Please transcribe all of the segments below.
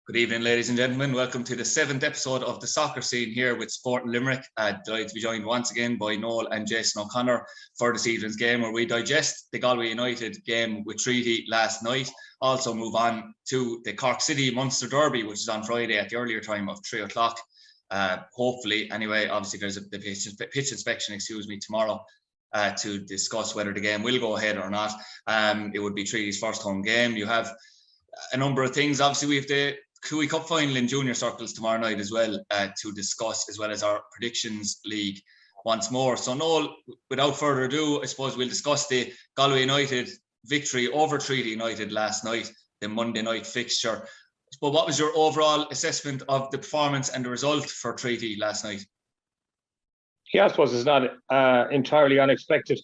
Good evening, ladies and gentlemen. Welcome to the 7th episode of the Soccer Scene here with Sport in Limerick. Delighted to be joined once again by Noel and Jason O'Connor for this evening's game, where we digest the Galway United game with Treaty last night. Also move on to the Cork City Munster Derby, which is on Friday at the earlier time of 3 o'clock. Hopefully, anyway, obviously there's the pitch inspection, tomorrow to discuss whether the game will go ahead or not. It would be Treaty's first home game. You have a number of things. Obviously, we have the Tuohy Cup final in junior circles tomorrow night as well to discuss, as well as our predictions league once more. So Noel, without further ado, I suppose we'll discuss the Galway United victory over Treaty United last night, the Monday night fixture. But what was your overall assessment of the performance and the result for Treaty last night? Yeah, I suppose it's not entirely unexpected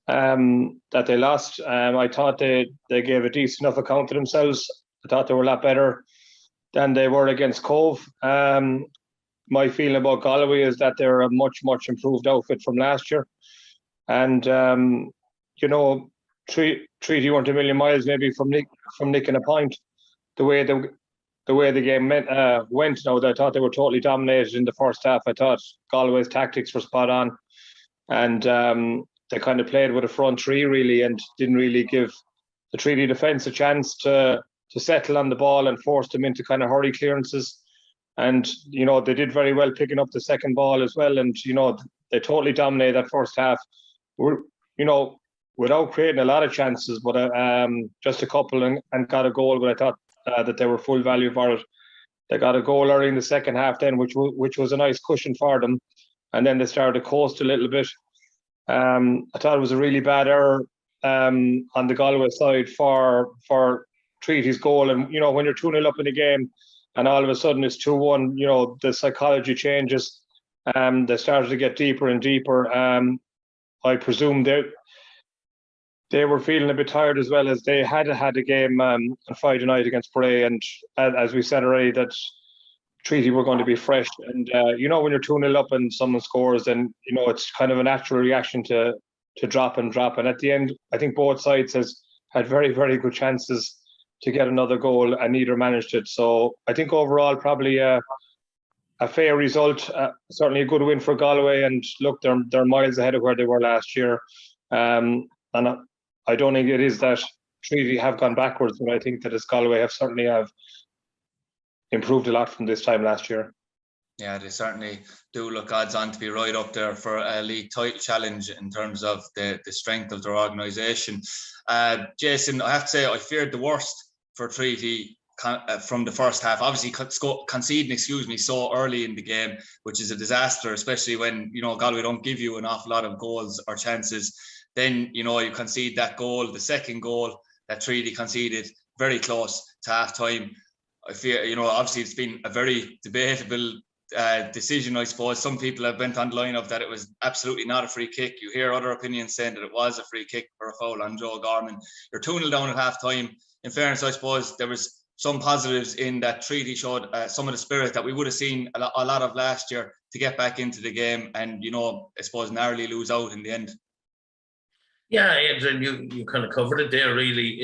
that they lost. I thought they gave a decent enough account of themselves. I thought they were a lot better than they were against Cove. My feeling about Galway is that they're a much improved outfit from last year. And, Treaty weren't a million miles maybe from nicking a point. The way the game went, I thought they were totally dominated in the first half. I thought Galway's tactics were spot on. And they kind of played with a front three, really, and didn't really give the Treaty defence a chance to settle on the ball and force them into kind of hurry clearances. And, they did very well picking up the second ball as well. And, they totally dominated that first half, without creating a lot of chances, but just a couple and got a goal. But I thought that they were full value for it. They got a goal early in the second half then, which was a nice cushion for them. And then they started to coast a little bit. I thought it was a really bad error on the Galway side for Treaty's goal. And, when you're 2-0 up in the game and all of a sudden it's 2-1, the psychology changes. They started to get deeper and deeper. I presume they were feeling a bit tired as well, as they had a game on Friday night against Bray. And as we said already, that Treaty were going to be fresh. And, when you're 2-0 up and someone scores, then, it's kind of a natural reaction to drop. And at the end, I think both sides had very, very good chances to get another goal, and neither managed it. So I think overall probably a fair result, certainly a good win for Galway. And look, they're miles ahead of where they were last year. And I don't think it is that Treaty have gone backwards, but I think that as Galway certainly have improved a lot from this time last year. Yeah, they certainly do look odds on to be right up there for a league title challenge in terms of the strength of their organisation. Jason, I have to say I feared the worst for Treaty from the first half. Obviously conceding, so early in the game, which is a disaster, especially when, Galway don't give you an awful lot of goals or chances. Then, you concede that goal, the second goal that Treaty conceded very close to half time. I fear, obviously it's been a very debatable decision, I suppose. Some people have went on the line of that it was absolutely not a free kick. You hear other opinions saying that it was a free kick for a foul on Joe Gorman. You're 2-0 down at half time. In fairness, I suppose there was some positives in that Treaty showed some of the spirit that we would have seen a lot of last year to get back into the game and, I suppose narrowly lose out in the end. Yeah, Adrian, you kind of covered it there, really.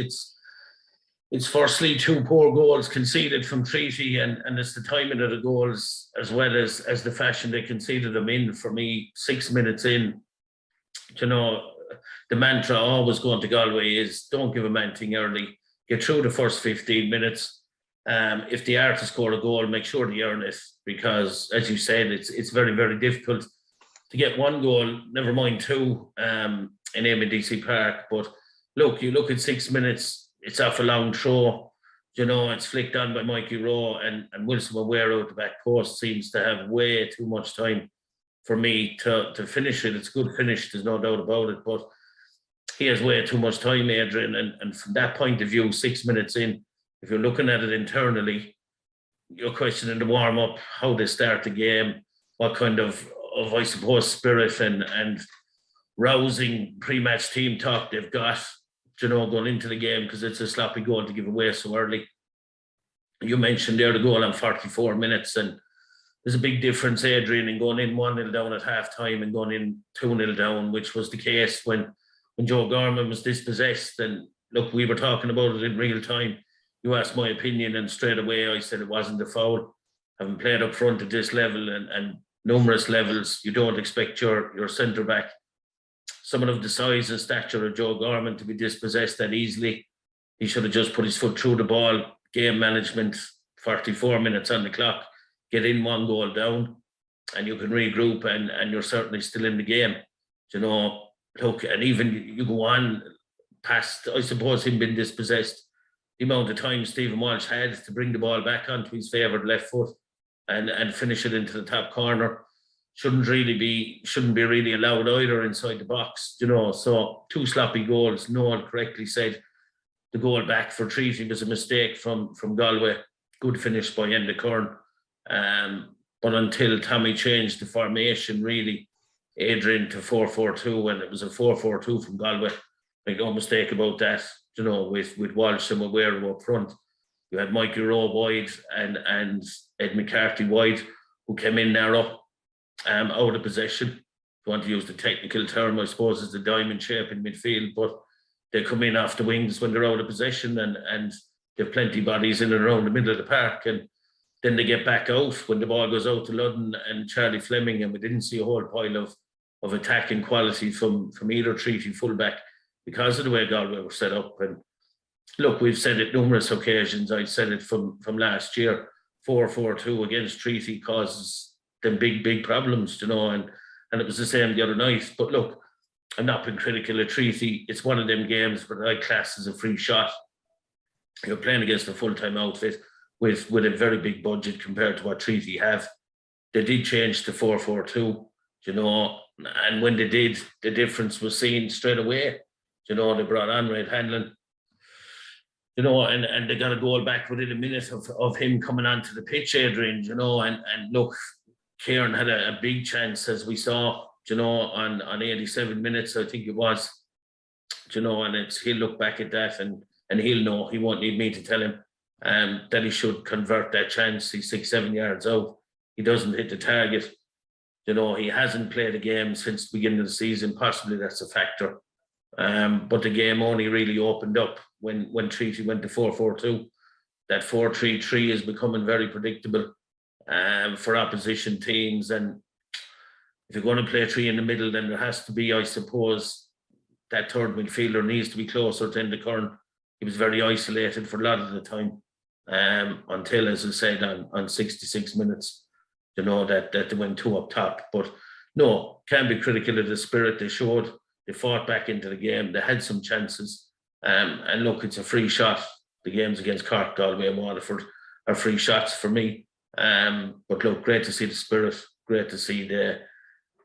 It's firstly 2 poor goals conceded from Treaty, and it's the timing of the goals as well as the fashion they conceded them in. For me, 6 minutes in, the mantra always going to Galway is don't give them anything early. Get through the first 15 minutes. If they are to score a goal, make sure they earn it, because, as you said, it's very, very difficult to get 1 goal, never mind 2 in AMDC Park. But look, you look at 6 minutes, it's off a long throw. It's flicked on by Mikey Rowe, and Wilson Mawero at the back post seems to have way too much time for me to finish it. It's a good finish, there's no doubt about it, but he has way too much time, Adrian. And from that point of view, 6 minutes in, if you're looking at it internally, you're questioning the warm-up, how they start the game, what kind of I suppose, spirit and rousing pre-match team talk they've got, going into the game, because it's a sloppy goal to give away so early. You mentioned there the goal on 44 minutes, and there's a big difference, Adrian, in going in 1-0 down at half-time and going in 2-0 down, which was the case when Joe Gorman was dispossessed. And look, we were talking about it in real time. you asked my opinion, and straight away I said it wasn't a foul. Having played up front at this level and numerous levels, you don't expect your centre back, someone of the size and stature of Joe Gorman, to be dispossessed that easily. He should have just put his foot through the ball. Game management, 44 minutes on the clock, get in 1 goal down, and you can regroup, and you're certainly still in the game. You know, look, and even you go on past, I suppose, him being dispossessed, the amount of time Stephen Walsh had to bring the ball back onto his favoured left foot and finish it into the top corner shouldn't be really allowed either inside the box, you know. So 2 sloppy goals. Noel correctly said the goal back for Treaty was a mistake from Galway. Good finish by Enda Kern. But until Tommy changed the formation, really, Adrian to 4-4-2, and it was a 4-4-2 from Galway. Make no mistake about that, you know, with Walsh and Maguire up front. You had Mikey Rowe wide and Ed McCarthy wide, who came in narrow, out of possession. If you want to use the technical term, I suppose, is the diamond shape in midfield, but they come in off the wings when they're out of possession, and they've plenty of bodies in and around the middle of the park, and then they get back out when the ball goes out to Ludden and Charlie Fleming, and we didn't see a whole pile of attacking quality from either Treaty fullback because of the way Galway were set up. And look, we've said it numerous occasions. I said it from last year. 4-4-2 against Treaty causes them big problems, you know, and it was the same the other night. But look, I'm not being critical of Treaty. It's one of them games where I class as a free shot. You're playing against a full-time outfit with a very big budget compared to what Treaty have. They did change to 4-4-2, you know, and when they did, the difference was seen straight away. You know, they brought on Red Hanlon, you know, and they got a goal back within a minute of him coming onto the pitch, Adrian, you know, and look, Kieran had a big chance, as we saw, you know, on 87 minutes, I think it was, you know, and he'll look back at that and he'll know. He won't need me to tell him that he should convert that chance. He's 6-7 yards out. He doesn't hit the target. You know, he hasn't played a game since the beginning of the season. Possibly that's a factor. But the game only really opened up when Treaty went to 4-4-2. That 4-3-3 is becoming very predictable for opposition teams. And if you're going to play 3 in the middle, then there has to be, I suppose, that third midfielder needs to be closer to Enda Kern. He was very isolated for a lot of the time until, as I said, on 66 minutes, you know, that they went 2 up top. But no, can't be critical of the spirit they showed. They fought back into the game. They had some chances. And look, it's a free shot. The games against Cork, Galway and Waterford are free shots for me. But look, great to see the spirit. Great to see the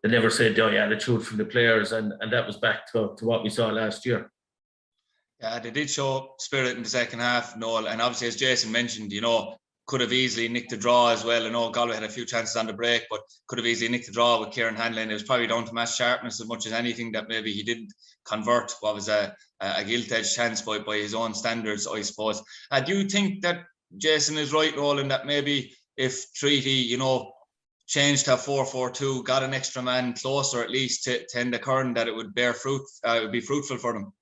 never say die attitude from the players. And that was back to what we saw last year. Yeah, they did show spirit in the second half, Noel. And obviously, as Jason mentioned, you know, could have easily nicked the draw as well. I know Galway had a few chances on the break, but could have easily nicked the draw with Kieran Hanlon. It was probably down to match sharpness as much as anything that maybe he didn't convert what was a gilt-edged chance by his own standards, I suppose. Do you think that Jason is right, Roland, that maybe if Treaty, you know, changed to 4-4-2, got an extra man closer at least to Enda Kern, that it would bear fruit, it would be fruitful for them?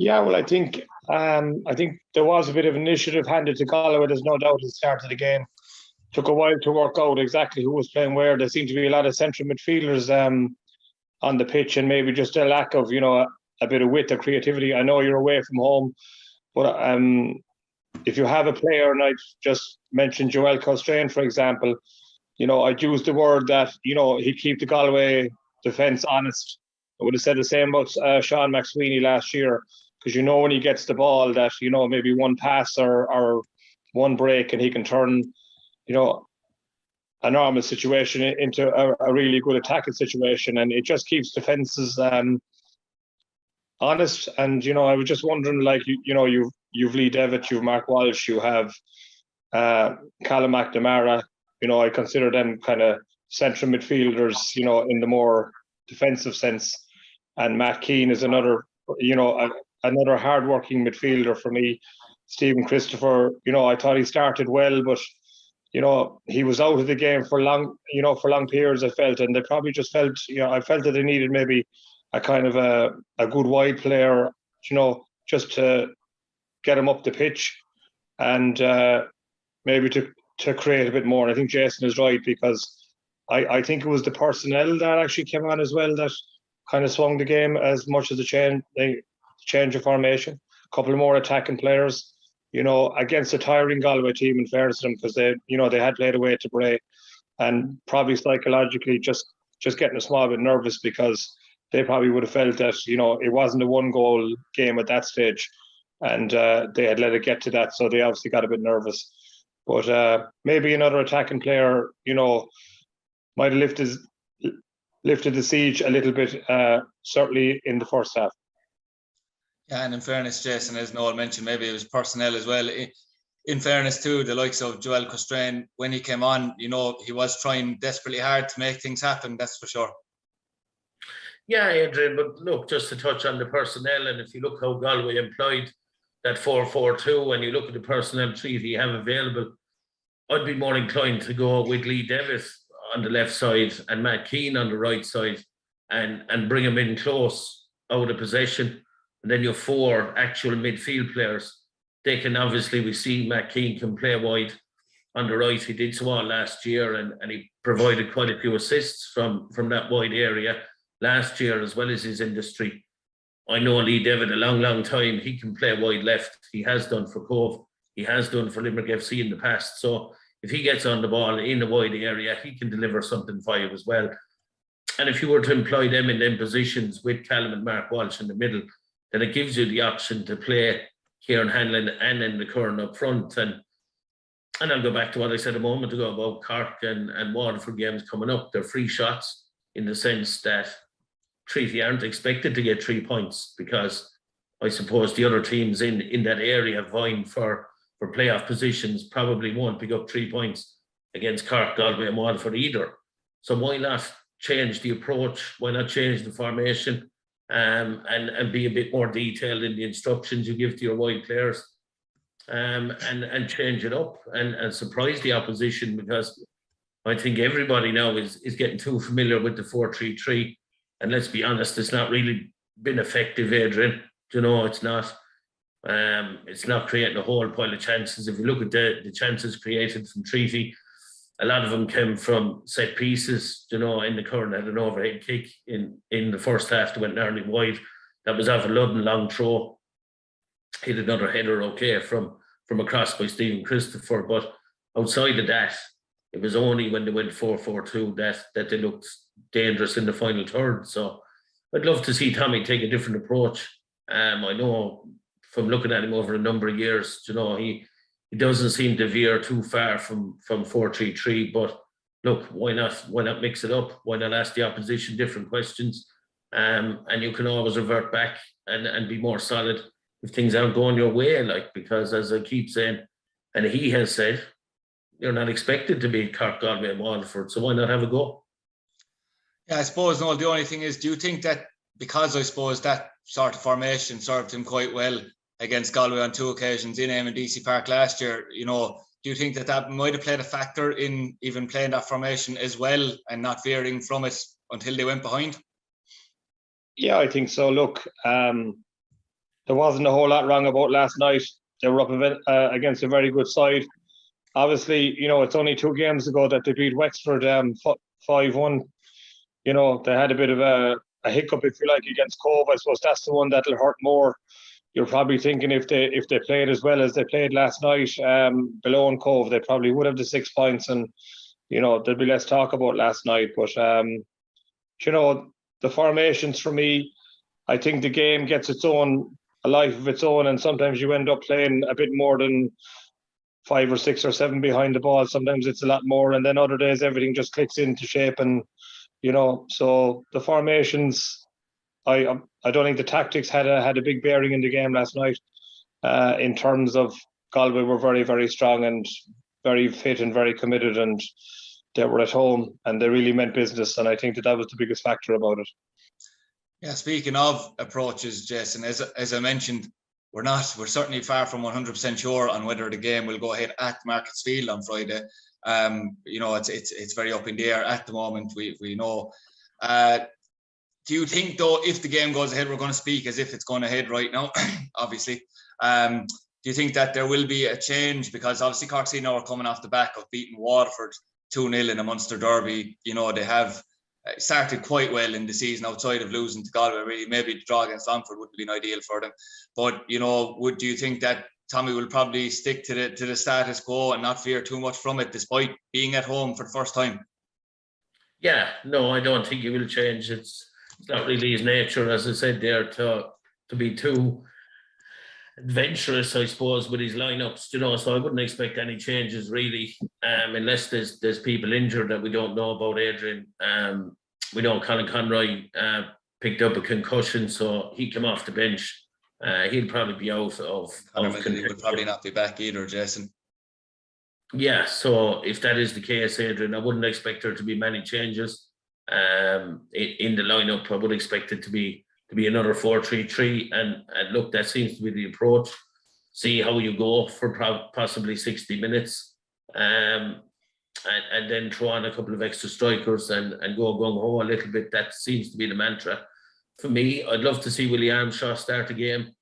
Yeah, well, I think there was a bit of initiative handed to Galway. There's no doubt at the start of the game. Took a while to work out exactly who was playing where. There seemed to be a lot of central midfielders on the pitch, and maybe just a lack of, you know, a bit of wit or creativity. I know you're away from home, but if you have a player, and I just mentioned Joel Coltrane, for example, you know, I'd use the word that, you know, he'd keep the Galway defence honest. I would have said the same about Sean McSweeney last year. Because you know when he gets the ball that, you know, maybe one pass or one break and he can turn, you know, a normal situation into a really good attacking situation, and it just keeps defences honest. And, you know, I was just wondering, like, you know, you've Lee Devitt, you've Mark Walsh, you have Callum McNamara. You know, I consider them kind of central midfielders, you know, in the more defensive sense. And Matt Keane is another, you know, another hard-working midfielder for me. Stephen Christopher, you know, I thought he started well, but, you know, he was out of the game for long periods, I felt, and they probably just felt, you know, I felt that they needed maybe a kind of a good wide player, you know, just to get them up the pitch and maybe to create a bit more. And I think Jason is right, because I think it was the personnel that actually came on as well that kind of swung the game as much as the change of formation. A couple of more attacking players, against a tiring Galway team, in fairness to them, because they had played away to Bray, and probably psychologically just getting a small bit nervous, because they probably would have felt that it wasn't a 1-goal game at that stage, and they had let it get to that, so they obviously got a bit nervous. But maybe another attacking player, might have lifted the siege a little bit, certainly in the first half. Yeah, and in fairness, Jason, as Noel mentioned, maybe it was personnel as well. In fairness to the likes of Joel Costrain, when he came on, he was trying desperately hard to make things happen, that's for sure. Yeah, Adrian, but look, just to touch on the personnel, and if you look how Galway employed that 4-4-2, and you look at the personnel treaty you have available, I'd be more inclined to go with Lee Davis on the left side and Matt Keane on the right side, and bring him in close out of possession. And then your 4 actual midfield players. They can obviously, we see Matt Keane can play wide on the right. He did so all last year, and he provided quite a few assists from that wide area last year, as well as his industry. I know Lee David a long time. He can play wide left. He has done for Cove. He has done for Limerick FC in the past. So if he gets on the ball in the wide area, he can deliver something for you as well. And if you were to employ them in them positions with Callum and Mark Walsh in the middle, then it gives you the option to play Kieran Hanlon and then the Curran up front. And I'll go back to what I said a moment ago about Cork and Waterford games coming up. They're free shots, in the sense that Treaty aren't expected to get 3 points, because I suppose the other teams in that area vying for playoff positions probably won't pick up 3 points against Cork, Galway and Waterford either. So why not change the approach? Why not change the formation? And be a bit more detailed in the instructions you give to your wide players, and change it up and surprise the opposition, because I think everybody now is getting too familiar with the 4-3-3, and let's be honest, it's not really been effective, Adrian. It's not. It's not creating a whole pile of chances. If you look at the chances created from Treaty, a lot of them came from set pieces. In the Curran had an overhead kick in the first half that went nearly wide. That was off a Ludden long throw. Hit another header okay from a cross by Stephen Christopher. But outside of that, it was only when they went 4-4-2 that they looked dangerous in the final third. So I'd love to see Tommy take a different approach. I know from looking at him over a number of years, he doesn't seem to veer too far from 4-3-3, but look, why not mix it up? Why not ask the opposition different questions? And you can always revert back and be more solid if things aren't going your way, because as I keep saying, and he has said, you're not expected to beat Cork, Galway and Waterford, so why not have a go? Yeah, I suppose, Noel, the only thing is, do you think that, because I suppose that sort of formation served him quite well against Galway on 2 occasions in Eamon DC Park last year, do you think that might have played a factor in even playing that formation as well and not veering from it until they went behind? Yeah, I think so. Look, there wasn't a whole lot wrong about last night. They were up against a very good side. Obviously, it's only 2 games ago that they beat Wexford 5-1. They had a bit of a hiccup, if you like, against Cove. I suppose that's the one that'll hurt more. You're probably thinking if they played as well as they played last night below in Cove, they probably would have the 6 points, and there'd be less talk about last night. But the formations for me, I think the game gets a life of its own, and sometimes you end up playing a bit more than 5 or 6 or 7 behind the ball. Sometimes it's a lot more, and then other days everything just clicks into shape, and so the formations, I don't think the tactics had a big bearing in the game last night. In terms of Galway were very, very strong and very fit and very committed, and they were at home and they really meant business. And I think that was the biggest factor about it. Yeah, speaking of approaches, Jason, as I mentioned, we're certainly far from 100% sure on whether the game will go ahead at Markets Field on Friday. It's very up in the air at the moment. We know. Do you think, though, if the game goes ahead, we're going to speak as if it's going ahead right now, obviously. do you think that there will be a change? Because obviously Cork City now are coming off the back of beating Waterford 2-0 in a Munster Derby. You know, they have started quite well in the season outside of losing to Galway. Really, maybe the draw against Longford would have been ideal for them. But, you know, do you think that Tommy will probably stick to the status quo and not fear too much from it, despite being at home for the first time? Yeah, no, I don't think he will change. It's not really his nature, as I said there, to be too adventurous, I suppose, with his lineups, you know. So I wouldn't expect any changes really, unless there's people injured that we don't know about. Adrian, we know Colin Conroy picked up a concussion, so he came off the bench. He'll probably be out of. He would probably not be back either, Jason. Yeah, so if that is the case, Adrian, I wouldn't expect there to be many changes in the lineup. I would expect it to be another 4-3-3, and look, that seems to be the approach. See how you go for possibly 60 minutes, and then throw on a couple of extra strikers and go gung-ho a little bit. That seems to be the mantra. For me, I'd love to see Willie Armstrong start the game.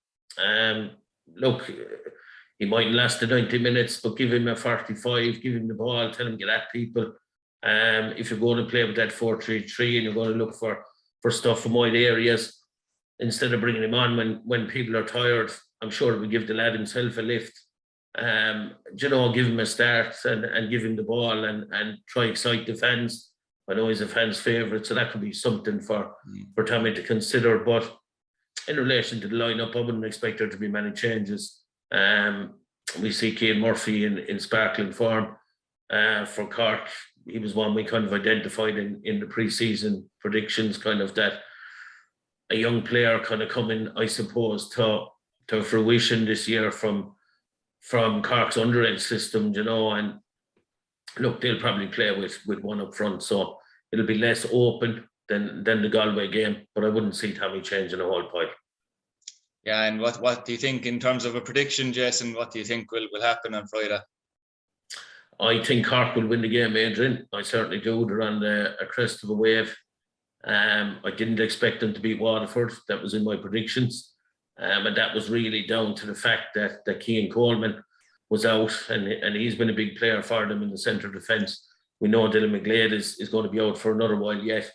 Look, he mightn't last the 90 minutes, but give him a 45, give him the ball, tell him get at people. If you're going to play with that 4-3-3 and you're going to look for stuff from wide areas, instead of bringing him on when people are tired, I'm sure it would give the lad himself a lift. You know, give him a start and give him the ball and try excite the fans. I know he's a fan's favourite, so that could be something for Tommy to consider. But in relation to the lineup, I wouldn't expect there to be many changes. We see Cian Murphy in sparkling form for Cork. He was one we kind of identified in the pre-season predictions, kind of that a young player kind of coming, I suppose, to fruition this year from Cork's underage system, you know. And look, they'll probably play with one up front, so it'll be less open than the Galway game, but I wouldn't see Tommy changing a whole pile. Yeah, and what do you think in terms of a prediction, Jason? What do you think will happen on Friday? I think Cork will win the game, Adrian. I certainly do. They're on a crest of a wave. I didn't expect them to beat Waterford. That was in my predictions. And that was really down to the fact that Cian Coleman was out, and he's been a big player for them in the centre of defence. We know Dylan McGlade is going to be out for another while yet.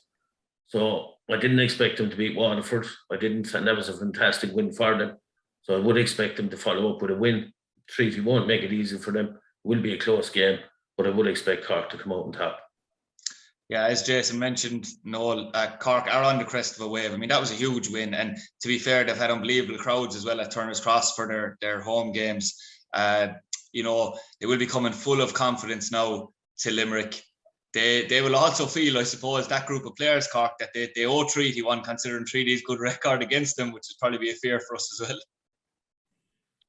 So I didn't expect them to beat Waterford. I didn't, and that was a fantastic win for them. So I would expect them to follow up with a win. Treaty won't make it easy for them. It will be a close game, but I would expect Cork to come out on top. Yeah, as Jason mentioned, Noel, Cork are on the crest of a wave. I mean, that was a huge win. And to be fair, they've had unbelievable crowds as well at Turner's Cross for their home games. You know, they will be coming full of confidence now to Limerick. They will also feel, I suppose, that group of players, Cork, that they owe Treaty one, considering Treaty's good record against them, which would probably be a fear for us as well.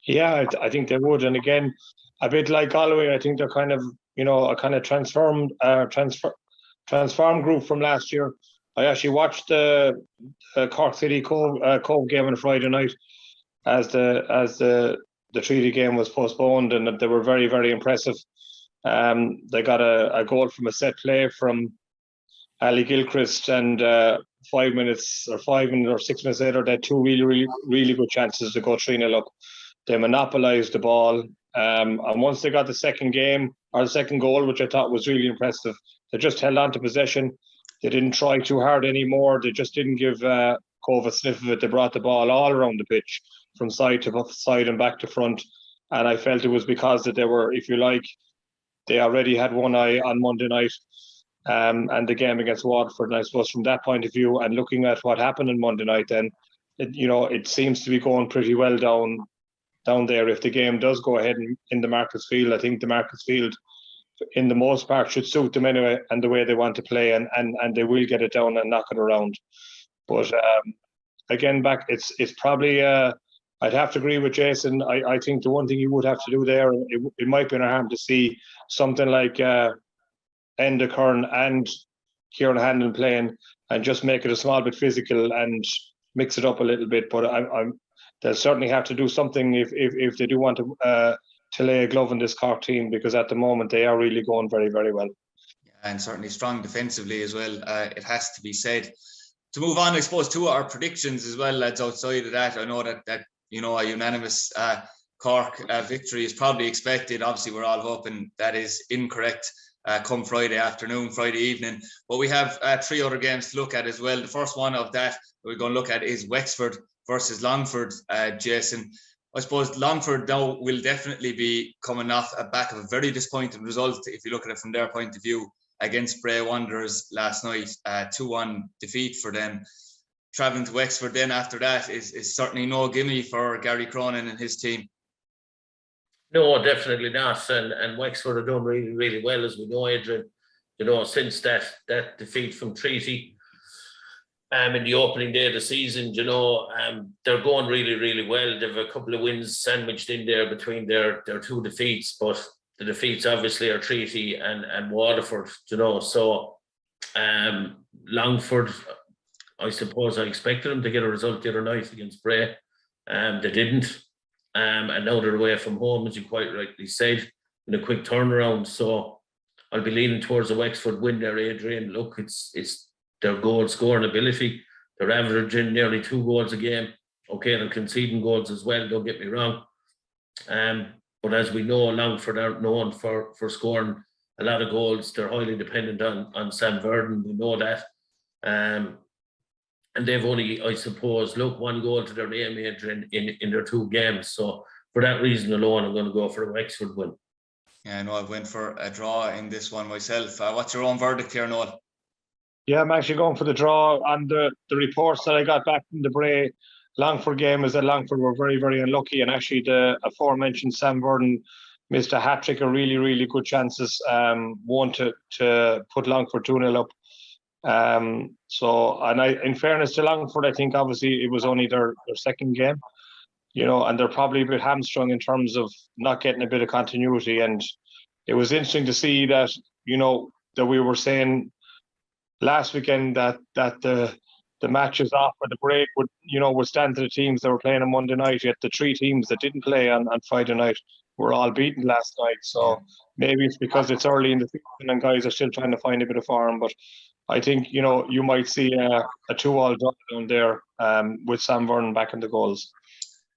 Yeah, I think they would. And again, a bit like Galway, I think they're kind of, you know, a kind of transformed group from last year. I actually watched the Cork City Cove game on Friday night as the Treaty game was postponed, and they were very, very impressive. They got a goal from a set play from Ali Gilchrist, and 5 minutes or 6 minutes later, they had two really, really, really good chances to go 3-0 up. They monopolised the ball, and once they got the second goal, which I thought was really impressive, they just held on to possession. They didn't try too hard anymore. They just didn't give Cove a sniff of it. They brought the ball all around the pitch, from side to side and back to front. And I felt it was because that they were, if you like, they already had one eye on Monday night and the game against Waterford. And I suppose from that point of view, and looking at what happened on Monday night, then it seems to be going pretty well down there. If the game does go ahead in the Marcus Field, I think the Marcus Field, in the most part, should suit them anyway, and the way they want to play, and they will get it down and knock it around. But again, it's probably. I'd have to agree with Jason. I think the one thing you would have to do there, it might be in our harm to see something like Enda Kern and Kieran Hanlon playing, and just make it a small bit physical and mix it up a little bit. But they'll certainly have to do something if they do want to lay a glove on this Cork team, because at the moment they are really going very, very well. And certainly strong defensively as well, it has to be said. To move on, I suppose, to our predictions as well, lads, outside of that, I know that a unanimous Cork victory is probably expected. Obviously, we're all hoping that is incorrect come Friday afternoon, Friday evening. But we have 3 other games to look at as well. The first one of that we're going to look at is Wexford versus Longford, Jason. I suppose Longford now will definitely be coming off a back of a very disappointing result, if you look at it from their point of view, against Bray Wanderers last night, 2-1 defeat for them. Travelling to Wexford then after that is certainly no gimme for Gary Cronin and his team. No, definitely not. And Wexford are done really, really well, as we know, Adrian. You know, since that defeat from Treaty in the opening day of the season, you know, they're going really, really well. They've a couple of wins sandwiched in there between their 2 defeats, but the defeats obviously are Treaty and Waterford, you know. So Longford, I suppose I expected them to get a result the other night against Bray. They didn't. And now they're away from home, as you quite rightly said, in a quick turnaround. So I'll be leaning towards a Wexford win there, Adrian. Look, it's their goal scoring ability. They're averaging nearly 2 goals a game. Okay, they're conceding goals as well, don't get me wrong. But as we know, Longford aren't known for scoring a lot of goals. They're highly dependent on Sam Verdon. We know that. And they've only, I suppose, 1 goal to their name, Adrian, in their 2 games. So for that reason alone, I'm going to go for a Wexford win. Yeah, I know I went for a draw in this one myself. What's your own verdict here, Noel? Yeah, I'm actually going for the draw. On the reports that I got back from the Bray Longford game is that Longford were very, very unlucky. And actually the aforementioned Sam Verdon missed a hat-trick of really, really good chances. One to put Longford 2-0 up. In fairness to Longford, I think obviously it was only their second game, you know, and they're probably a bit hamstrung in terms of not getting a bit of continuity. And it was interesting to see that, you know, that we were saying last weekend that the matches off for the break would stand to the teams that were playing on Monday night, yet the 3 teams that didn't play on Friday night were all beaten last night. So maybe it's because it's early in the season and guys are still trying to find a bit of form, but I think, you know, you might see a 2-2 draw down there with Sam Vernon back in the goals.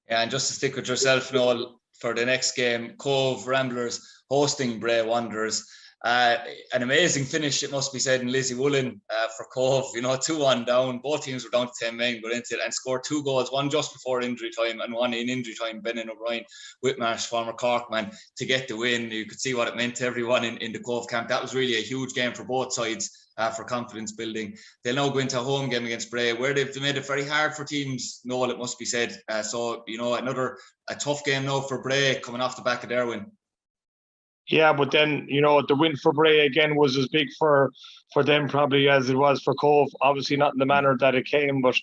Yeah, and just to stick with yourself, Noel, for the next game, Cove Ramblers hosting Bray Wanderers. An amazing finish, it must be said, in Lizzie Woolen for Cove. You know, 2-1 down. Both teams were down to 10 men, got into it and scored 2 goals, one just before injury time and one in injury time. Brennan O'Brien, Whitmarsh, former Cork man, to get the win. You could see what it meant to everyone in the Cove camp. That was really a huge game for both sides. For confidence building. They'll now go into a home game against Bray, where they've made it very hard for teams, Noel, it must be said. So, you know, a tough game now for Bray coming off the back of their win. Yeah, but then, you know, the win for Bray again was as big for them probably as it was for Cove. Obviously not in the manner that it came, but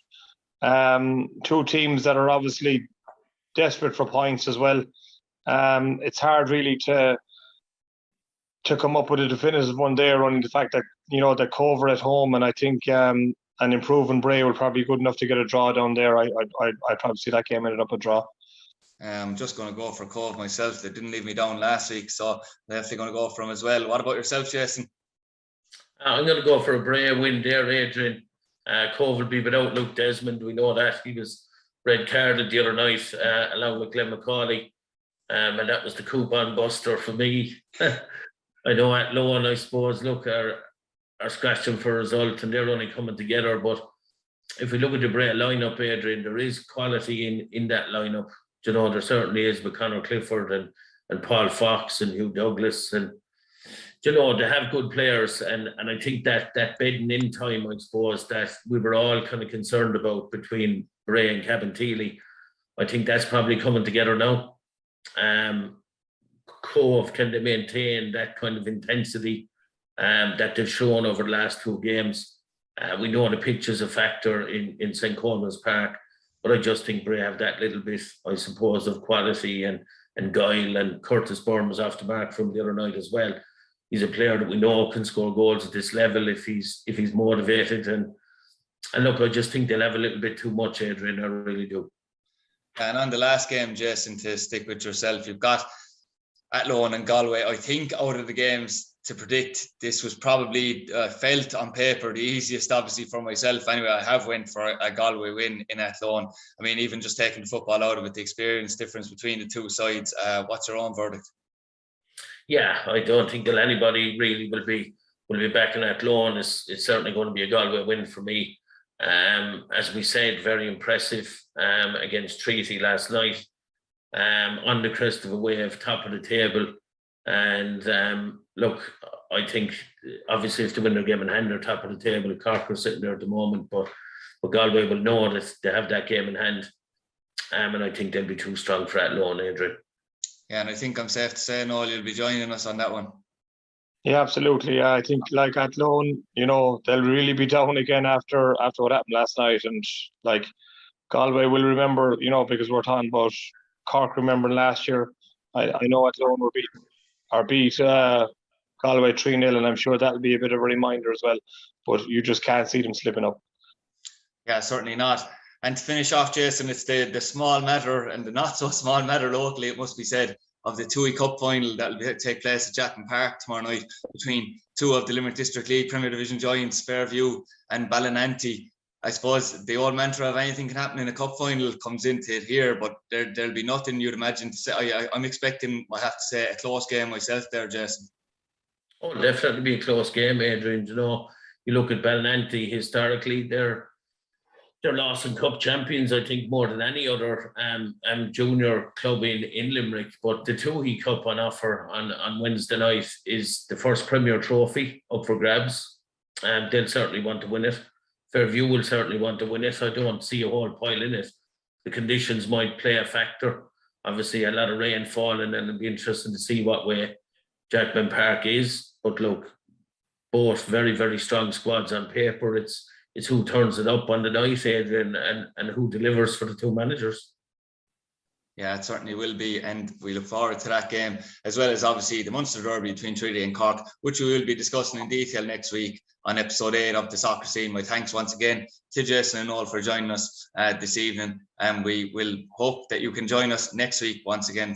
2 teams that are obviously desperate for points as well. It's hard really to come up with a definitive one there, only the fact that, you know, that Cove are at home, and I think an improving Bray will probably be good enough to get a draw down there. I'd probably see that game ended up a draw. I'm just going to go for Cove myself. They didn't leave me down last week, so I'm definitely going to go for them as well. What about yourself, Jason? I'm going to go for a Bray win there, Adrian. Cove will be without Luke Desmond. We know that. He was red carded the other night along with Glenn McCauley, and that was the coupon buster for me. I know at Loan, I suppose, look, are scratching for a result and they're only coming together. But if we look at the Bray lineup, Adrian, there is quality in that lineup. You know, there certainly is with Conor Clifford and Paul Fox and Hugh Douglas. And, you know, they have good players. And I think that bedding in time, I suppose, that we were all kind of concerned about between Bray and Cabinteely, I think that's probably coming together now. Cove, can they maintain that kind of intensity that they've shown over the last 2 games? We know the pitch is a factor in St. Conan's Park, but I just think Bray have that little bit, I suppose, of quality and guile, and Curtis Byrne was off the mark from the other night as well. He's a player that we know can score goals at this level if he's motivated. And look, I just think they'll have a little bit too much, Adrian, I really do. And on the last game, Jason, to stick with yourself, you've got Athlone and Galway. I think out of the games to predict, this was probably felt on paper the easiest, obviously, for myself. Anyway, I have went for a Galway win in Athlone. I mean, even just taking the football out of it, the experience difference between the two sides. What's your own verdict? Yeah, I don't think that anybody really will be back in Athlone. It's certainly going to be a Galway win for me. As we said, very impressive against Treaty last night. On the crest of a wave, top of the table. And look, I think obviously if they win their game in hand, they're top of the table. Cork are sitting there at the moment, but Galway will know that they have that game in hand. And I think they'll be too strong for Athlone, Adrian. Yeah, and I think I'm safe to say, Noel, you'll be joining us on that one. Yeah, absolutely. Yeah, I think like Athlone, they'll really be down again after what happened last night, and like Galway will remember, because we're talking about Cork remembering last year. I know Athlone were beat Galway 3-0, and I'm sure that'll be a bit of a reminder as well. But you just can't see them slipping up. Yeah, certainly not. And to finish off, Jason, it's the small matter and the not so small matter locally, it must be said, of the Tuohy Cup final that will take place at Jackman Park tomorrow night between two of the Limerick District League Premier Division giants, Fairview and Ballynanty. I suppose the old mantra of anything can happen in a cup final comes into it here, but there'll be nothing you'd imagine to say. I'm expecting, I have to say, a close game myself there, Jason. Oh, definitely be a close game, Adrian. You look at Ballynanty, historically, they're Lawson Cup champions, I think, more than any other junior club in Limerick. But the Tuohy Cup on offer on Wednesday night is the first Premier trophy up for grabs. And they'll certainly want to win it. Fairview will certainly want to win it. I don't see a whole pile in it. The conditions might play a factor. Obviously, a lot of rain falling, and it'll be interesting to see what way Jackman Park is. But look, both very, very strong squads on paper. It's who turns it up on the night, Adrian, and who delivers for the two managers. Yeah, it certainly will be, and we look forward to that game, as well as obviously the Munster Derby between Treaty and Cork, which we will be discussing in detail next week on episode 8 of the Soccer Scene. My thanks once again to Jason and Noel for joining us this evening, and we will hope that you can join us next week once again